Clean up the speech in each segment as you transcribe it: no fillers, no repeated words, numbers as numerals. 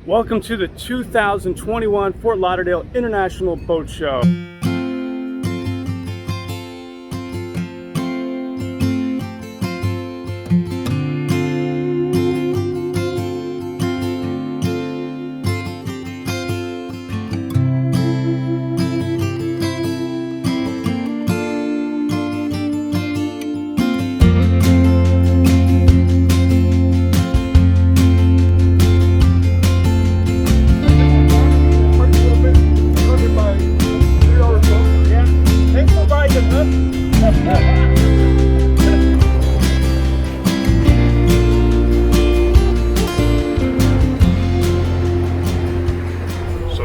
Welcome to the 2021 Fort Lauderdale International Boat Show.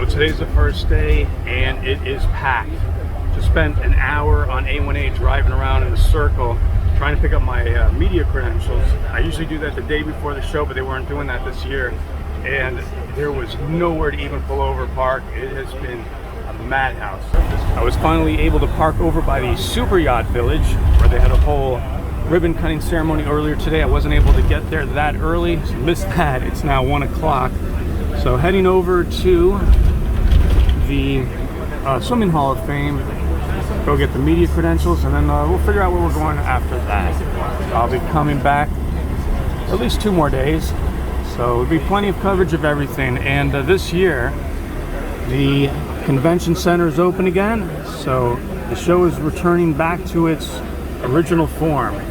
Today's the first day and it is packed. Just spent an hour on A1A driving around in a circle trying to pick up my media credentials. I usually do that the day before the show, but they weren't doing that this year. And there was nowhere to even pull over park. It has been a madhouse. I was finally able to park over by the SuperYacht Village where they had a whole ribbon cutting ceremony earlier today. I wasn't able to get there that early, so missed that. It's now 1 o'clock. So heading over to the Swimming Hall of Fame, go get the media credentials, and then we'll figure out where we're going after that. I'll be coming back at least 2 more days, so there'll be plenty of coverage of everything. And this year the convention center is open again, so the show is returning back to its original form.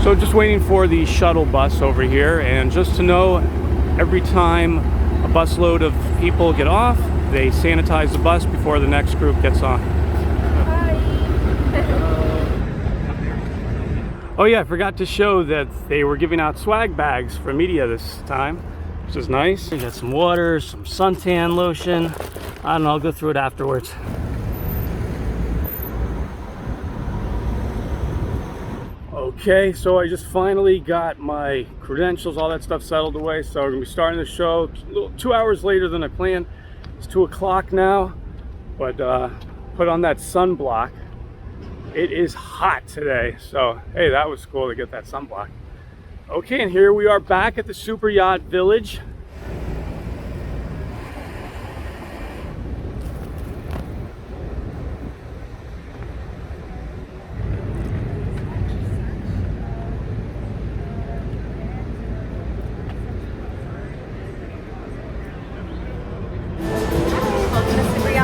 So just waiting for the shuttle bus over here, and just to know, every time a busload of people get off, they sanitize the bus before the next group gets on. Hi. Oh yeah, I forgot to show that they were giving out swag bags for media this time, which is nice. We got some water, some suntan lotion. I don't know, I'll go through it afterwards. Okay, so I just finally got my credentials, all that stuff settled away. So we're gonna be starting the show 2 hours later than I planned. It's 2 o'clock now, but put on that sunblock. It is hot today, so hey, that was cool to get that sunblock. Okay, and here we are back at the SuperYacht Village.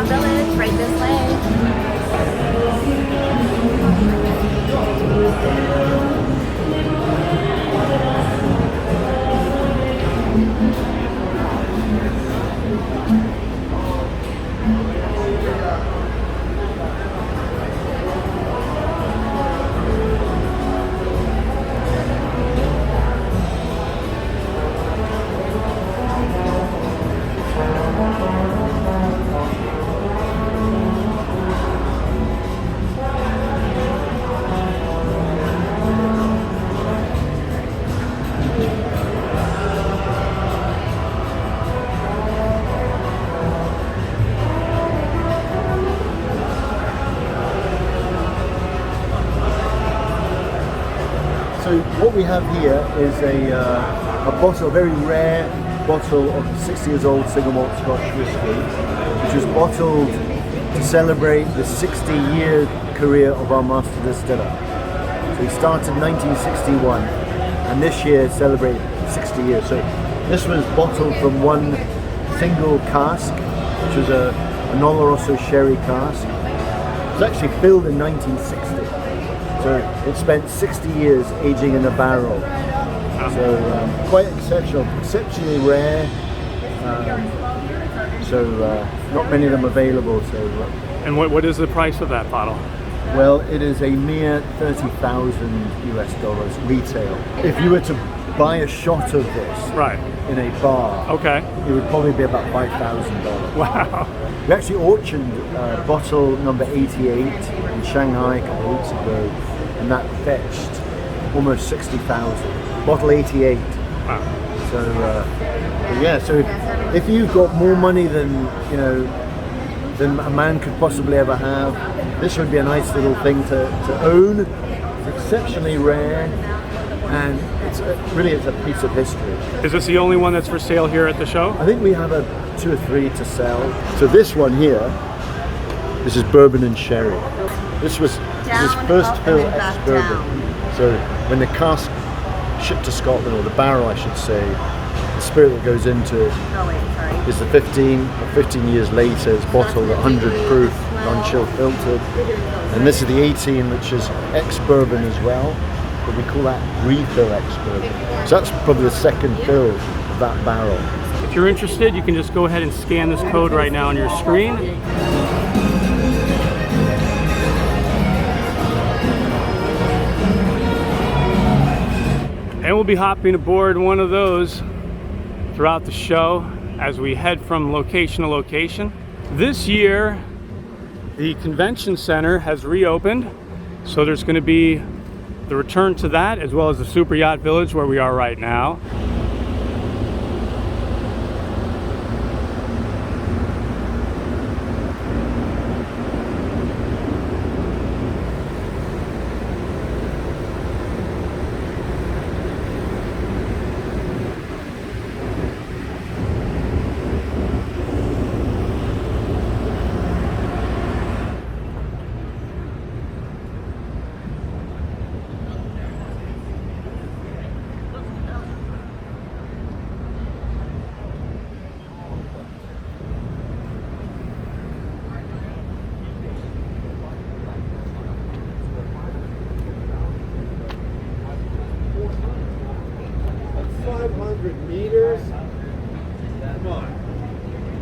Village, right this way. So what we have here is a bottle, a very rare bottle of 60 years old single malt Scotch whiskey, which was bottled to celebrate the 60-year career of our master distiller. So he started in 1961, and this year celebrated 60 years. So this was bottled from one single cask, which was a Oloroso sherry cask. It was actually filled in 1960. So it spent 60 years aging in a barrel. So quite exceptional, exceptionally rare. So not many of them available. So And what is the price of that bottle? well, it is a mere $30,000 retail. If you were to buy a shot of this Right. in a bar, Okay. it would probably be about $5,000. Wow. We actually auctioned bottle number 88 in Shanghai a couple of weeks ago, and that fetched almost 60,000. Bottle 88. Wow. So yeah, so if you've got more money than than a man could possibly ever have, this would be a nice little thing to own. It's exceptionally rare, and it's a piece of history. Is this the only one that's for sale here at the show? I think we have 2 or 3 to sell. So this one here, this is Bourbon and Sherry. This is first fill ex-bourbon. So when the cask shipped to Scotland, or the barrel I should say, the spirit that goes into it is the 15 years later. It's bottled at 100 proof, non-chill filtered. And this is the 18, which is ex-bourbon as well, but we call that refill ex-bourbon. So that's probably the second fill of that barrel. If you're interested, you can just go ahead and scan this code right now on your screen. And we'll be hopping aboard one of those throughout the show as we head from location to location. This year, the convention center has reopened, so there's going to be the return to that, as well as the SuperYacht Village where we are right now.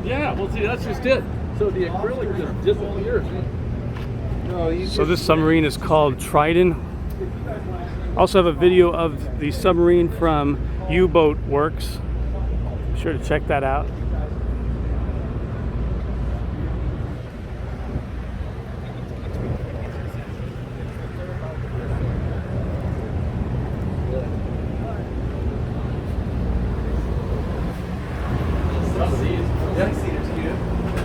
Yeah, well, see, that's just it. So the acrylic just disappears. So this submarine is called Triton. Also have a video of the submarine from U-Boat Works. Be sure to check that out.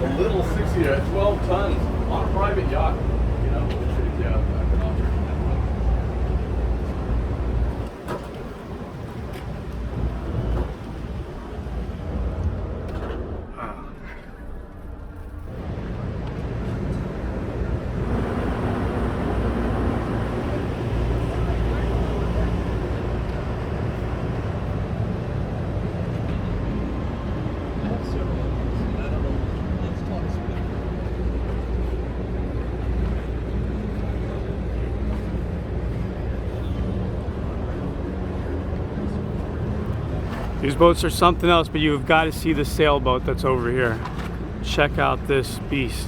A little 6-seater at 12 tons on a private yacht. You know, yeah. These boats are something else, but you've got to see the sailboat that's over here. Check out this beast.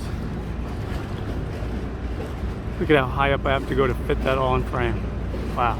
Look at how high up I have to go to fit that all in frame. Wow.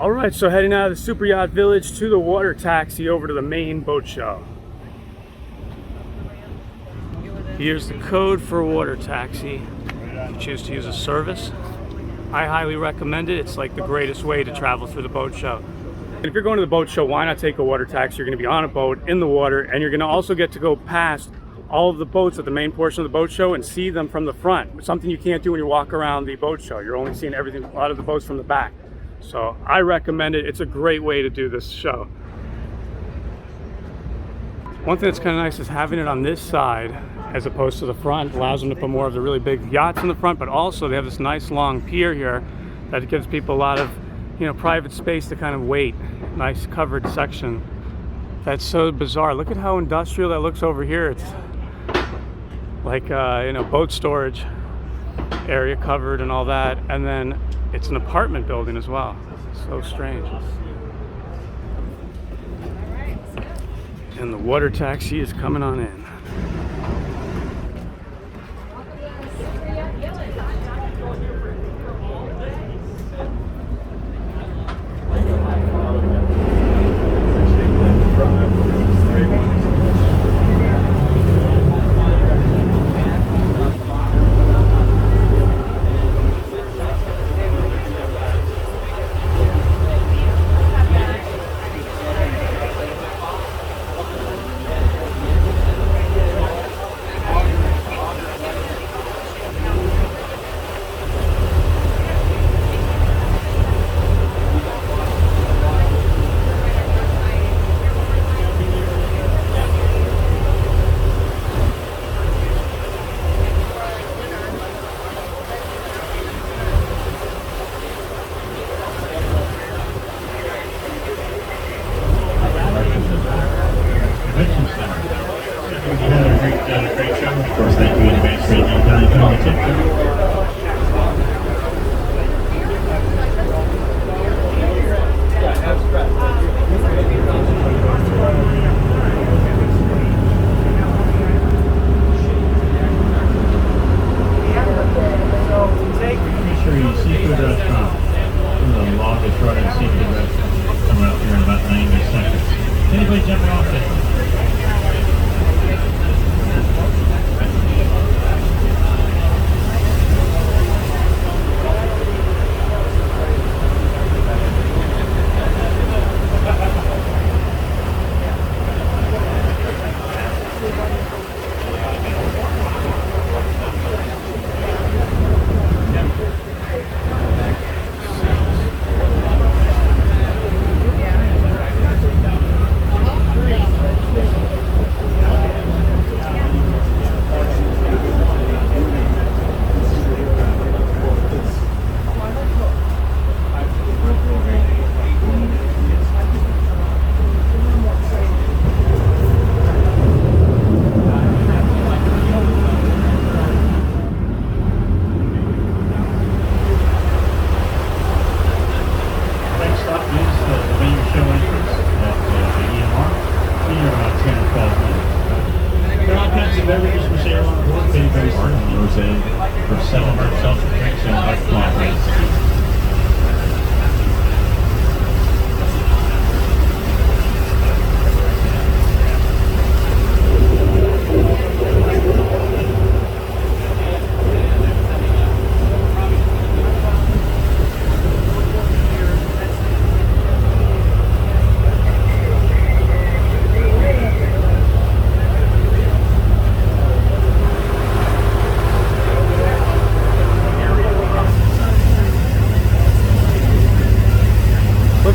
All right, so heading out of the SuperYacht Village to the water taxi over to the main boat show. Here's the code for a water taxi. If you choose to use a service, I highly recommend it. It's like the greatest way to travel through the boat show. And if you're going to the boat show, why not take a water taxi? You're going to be on a boat in the water, and you're going to also get to go past all of the boats at the main portion of the boat show and see them from the front. Something you can't do when you walk around the boat show. You're only seeing everything, a lot of the boats from the back. So I recommend it. It's a great way to do this show. One thing that's kind of nice is having it on this side as opposed to the front. Allows them to put more of the really big yachts in the front, but also they have this nice long pier here that gives people a lot of, you know, private space to kind of wait. Nice covered section. That's so bizarre. Look at how industrial that looks over here. It's like you know, boat storage area covered and all that, and then it's an apartment building as well. So strange. And the water taxi is coming on in.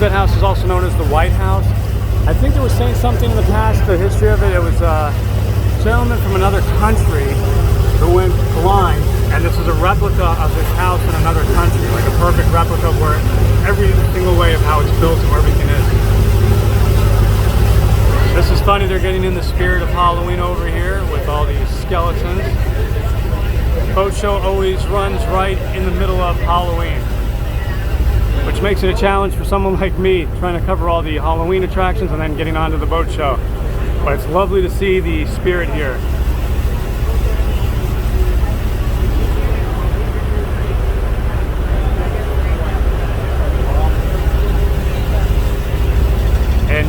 That house is also known as the White House. I think they were saying something in the past, the history of it. It was a gentleman from another country who went blind, and this is a replica of his house in another country, like a perfect replica where every single way of how it's built and where everything is. This is funny, they're getting in the spirit of Halloween over here with all these skeletons. Boat show always runs right in the middle of Halloween, which makes it a challenge for someone like me trying to cover all the Halloween attractions and then getting onto the boat show. But it's lovely to see the spirit here.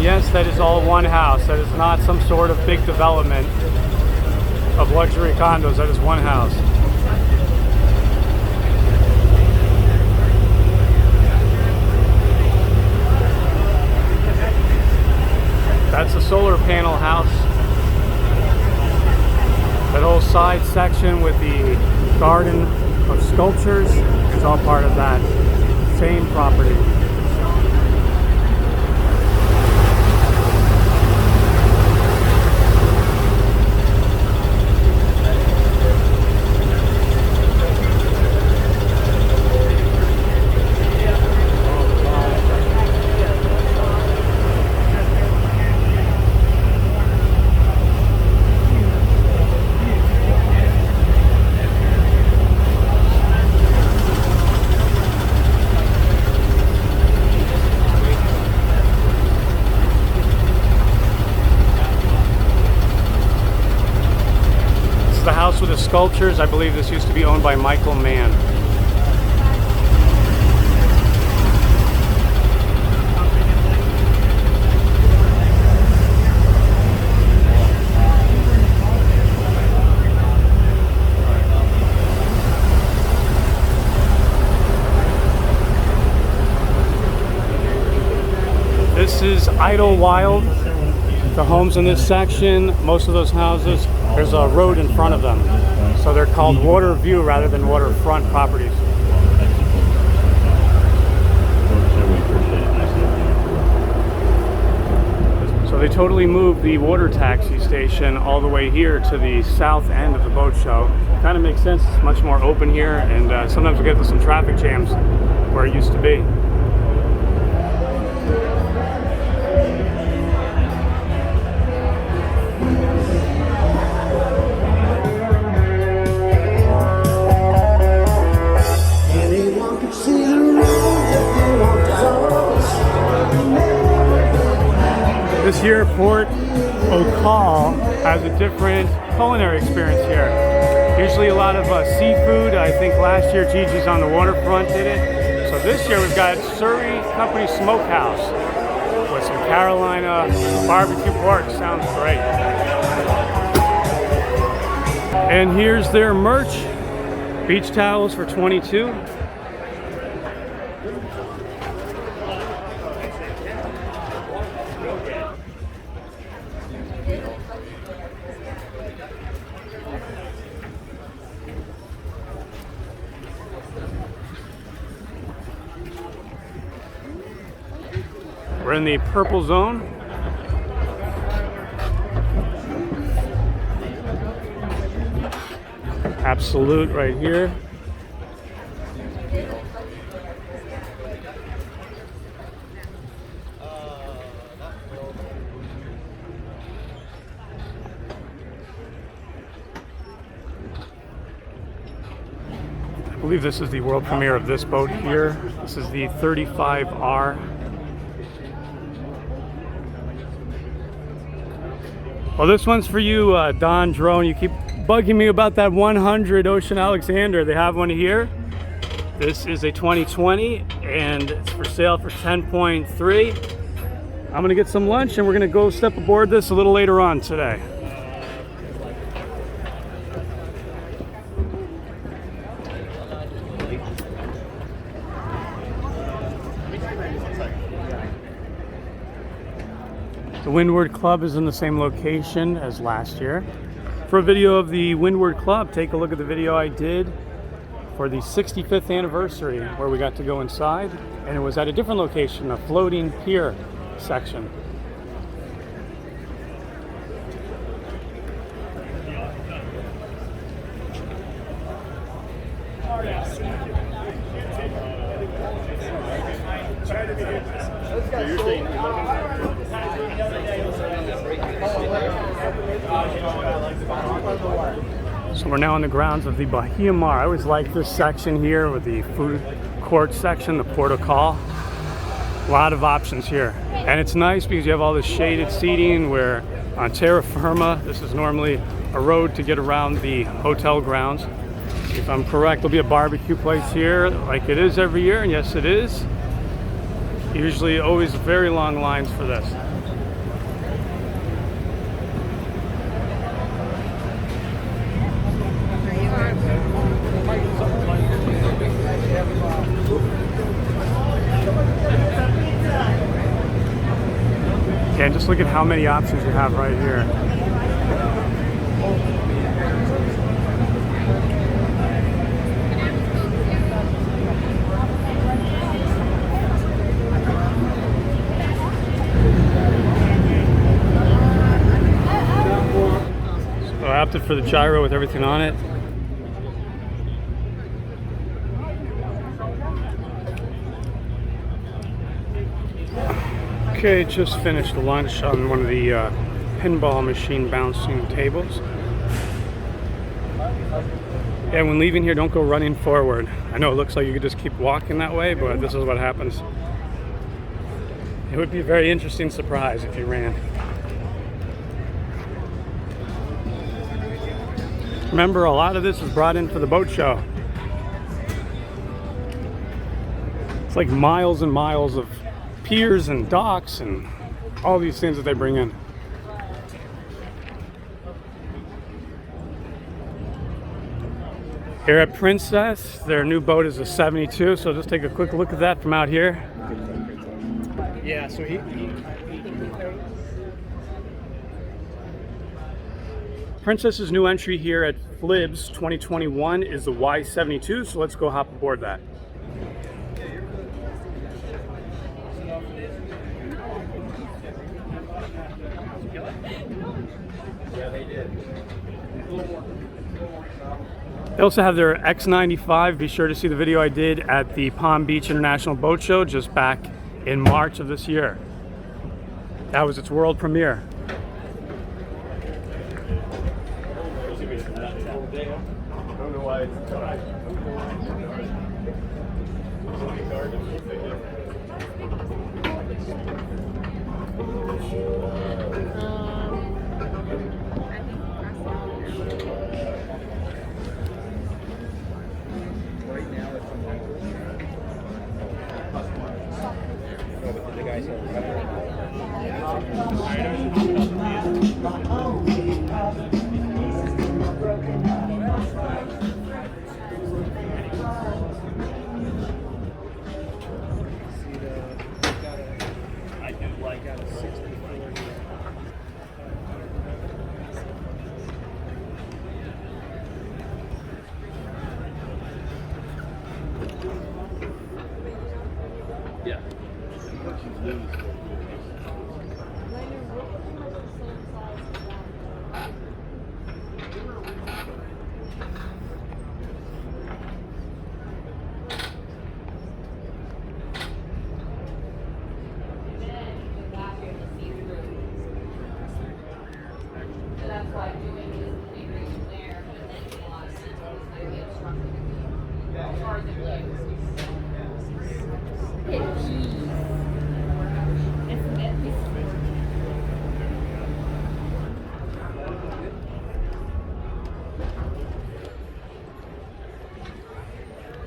yes, that is all one house. That is not some sort of big development of luxury condos. That is one house. That's the solar panel house. That whole side section with the garden of sculptures is all part of that same property. With the sculptures, I believe this used to be owned by Michael Mann. This is Idlewild. The homes in this section, most of those houses, there's a road in front of them. So they're called water view rather than waterfront properties. So they totally moved the water taxi station all the way here to the south end of the boat show. Kind of makes sense, it's much more open here, and sometimes we get to some traffic jams where it used to be. This here, Port O'Call, has a different culinary experience here. Usually a lot of seafood. I think last year Gigi's on the Waterfront did it. So this year we've got Surrey Company Smokehouse with some Carolina barbecue pork. Sounds great. And here's their merch. Beach towels for $22. We're in the purple zone. Absolute right here. I believe this is the world premiere of this boat here. This is the 35R. Well, this one's for you, Don Drone. You keep bugging me about that 100 Ocean Alexander. They have one here. This is a 2020 and it's for sale for 10.3. I'm gonna get some lunch and we're gonna go step aboard this a little later on today. The Windward Club is in the same location as last year. For a video of the Windward Club, take a look at the video I did for the 65th anniversary where we got to go inside, and it was at a different location, a floating pier section. So we're now on the grounds of the Bahia Mar. I always like this section here with the food court section, the portico. A lot of options here. And it's nice because you have all this shaded seating where on terra firma, this is normally a road to get around the hotel grounds. If I'm correct, there'll be a barbecue place here like it is every year, and yes it is. Usually always very long lines for this. Just look at how many options you have right here. So I opted for the gyro with everything on it. Okay, just finished lunch on one of the pinball machine bouncing tables. And when leaving here, don't go running forward. I know it looks like you could just keep walking that way, but this is what happens. It would be a very interesting surprise if you ran. Remember, a lot of this was brought in for the boat show. It's like miles and miles of piers and docks and all these things that they bring in. Here at Princess, their new boat is a 72, so just take a quick look at that from out here. Yeah, so Princess's new entry here at FLIBS 2021 is the Y72, so let's go hop aboard that. They also have their X95. Be sure to see the video I did at the Palm Beach International Boat Show just back in March of this year. That was its world premiere.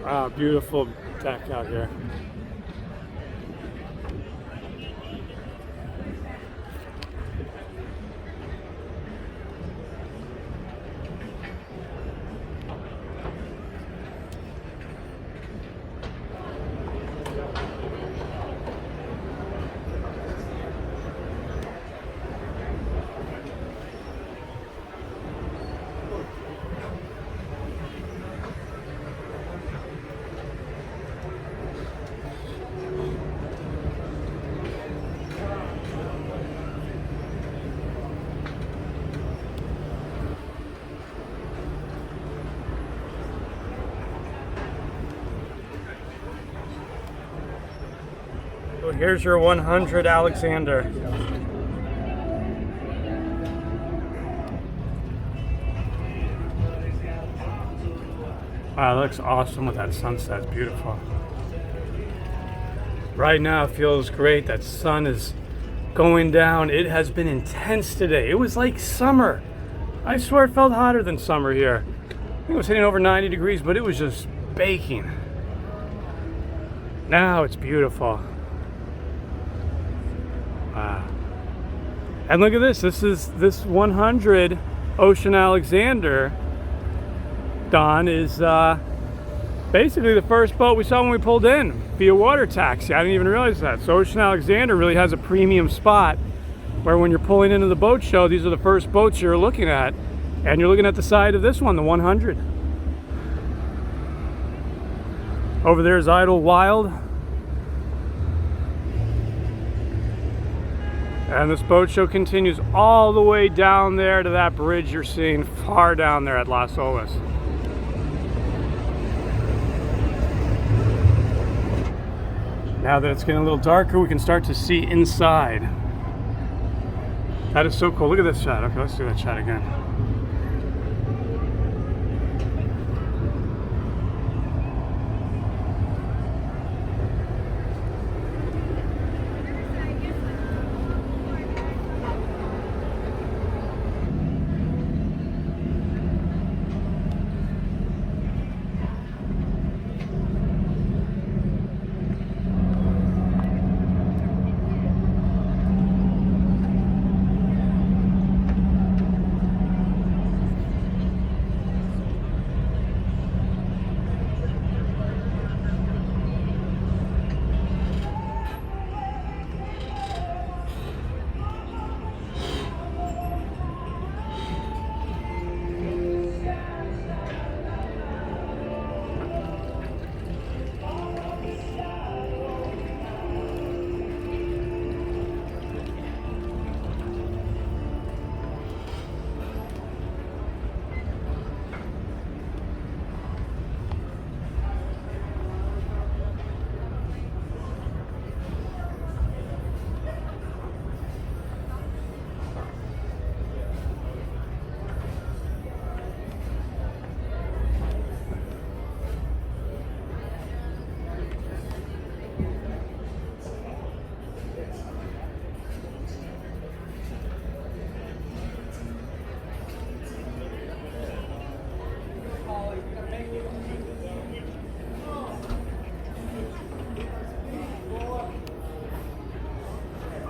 Wow, beautiful deck out here. So here's your 100 Alexander. Wow, it looks awesome with that sunset. It's beautiful. Right now it feels great. That sun is going down. It has been intense today. It was like summer. I swear it felt hotter than summer here. I think it was hitting over 90 degrees, but it was just baking. Now it's beautiful. Wow. And look at this. This 100 Ocean Alexander, Don, is basically the first boat we saw when we pulled in via water taxi. I didn't even realize that. So Ocean Alexander really has a premium spot where when you're pulling into the boat show, these are the first boats you're looking at. And you're looking at the side of this one, the 100. Over there is Idle Wild. And this boat show continues all the way down there to that bridge you're seeing far down there at Las Olas. Now that it's getting a little darker, we can start to see inside. That is so cool. Look at this shot. Okay, let's do that shot again.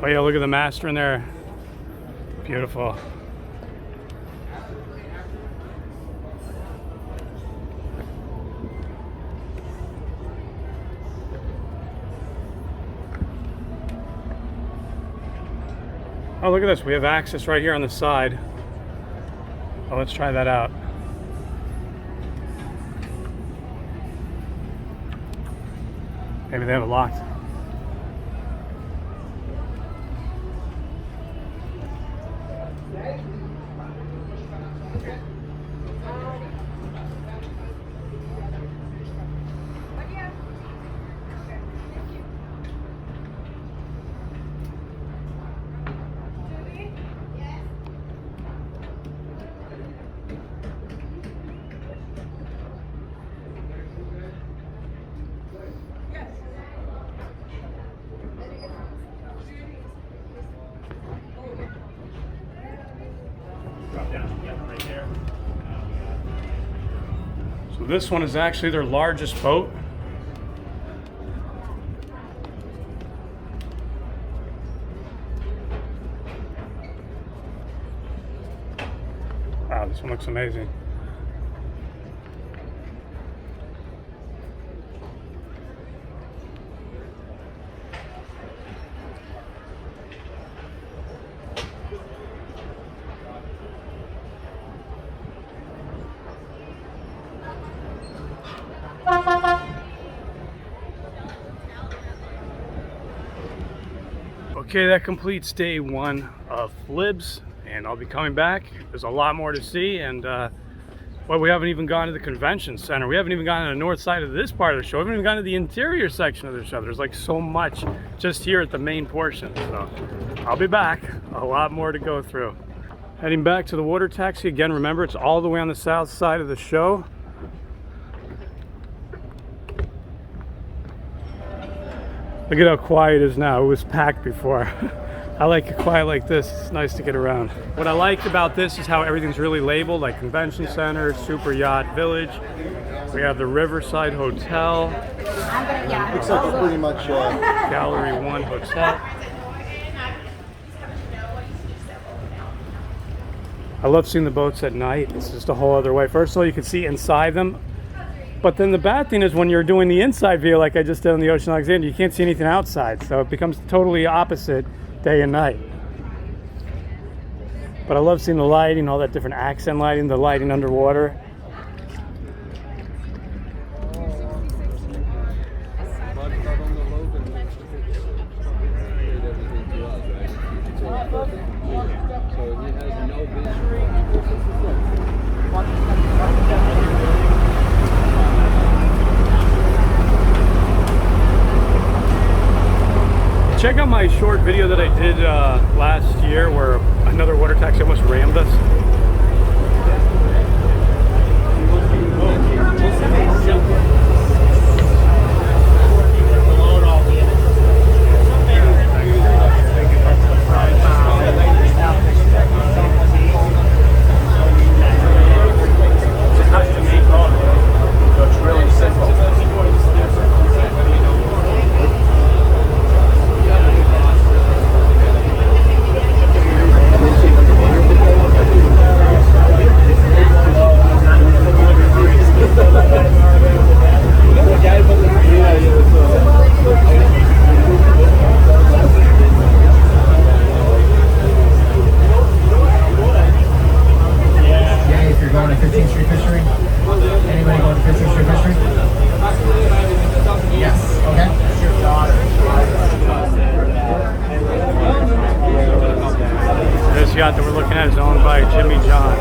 Oh yeah, look at the master in there. Beautiful. Oh, look at this. We have access right here on the side. Oh, let's try that out. Maybe they have it locked. So this one is actually their largest boat. Wow, this one looks amazing. Okay, that completes day one of FLIBS, and I'll be coming back. There's a lot more to see, and well, we haven't even gone to the convention center. We haven't even gone to the north side of this part of the show. We haven't even gone to the interior section of the show. There's like so much just here at the main portion. So I'll be back. A lot more to go through. Heading back to the water taxi again. Remember, it's all the way on the south side of the show. Look at how quiet it is now. It was packed before. I like it quiet like this. It's nice to get around. What I liked about this is how everything's really labeled, like Convention Center, SuperYacht Village. We have the Riverside Hotel. Looks like a pretty much Gallery 1 Hotel. I love seeing the boats at night. It's just a whole other way. First of all, you can see inside them. But then the bad thing is when you're doing the inside view like I just did on the Ocean Alexander, you can't see anything outside. So it becomes totally opposite day and night. But I love seeing the lighting, all that different accent lighting, the lighting underwater. Check out my short video that I did last year where another water taxi almost rammed us. This yacht that we're looking at is owned by Jimmy John.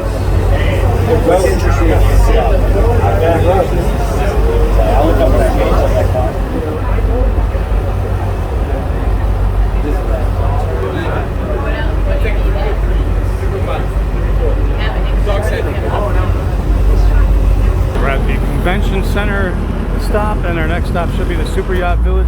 We're at the convention center stop, and our next stop should be the SuperYacht Village.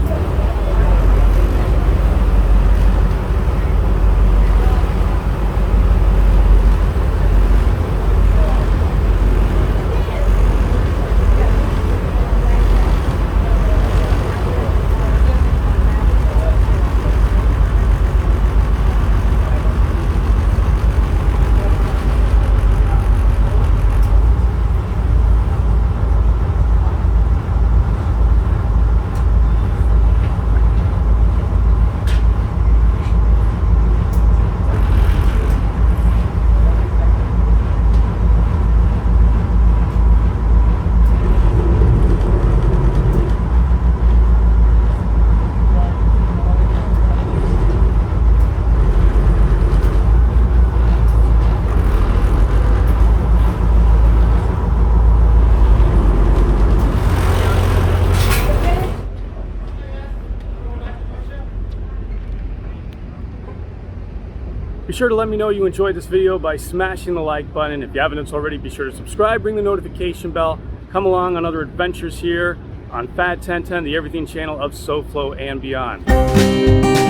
Be sure to let me know you enjoyed this video by smashing the like button. If you haven't already, be sure to subscribe, ring the notification bell, come along on other adventures here on FAD 1010, the everything channel of SoFlo and beyond.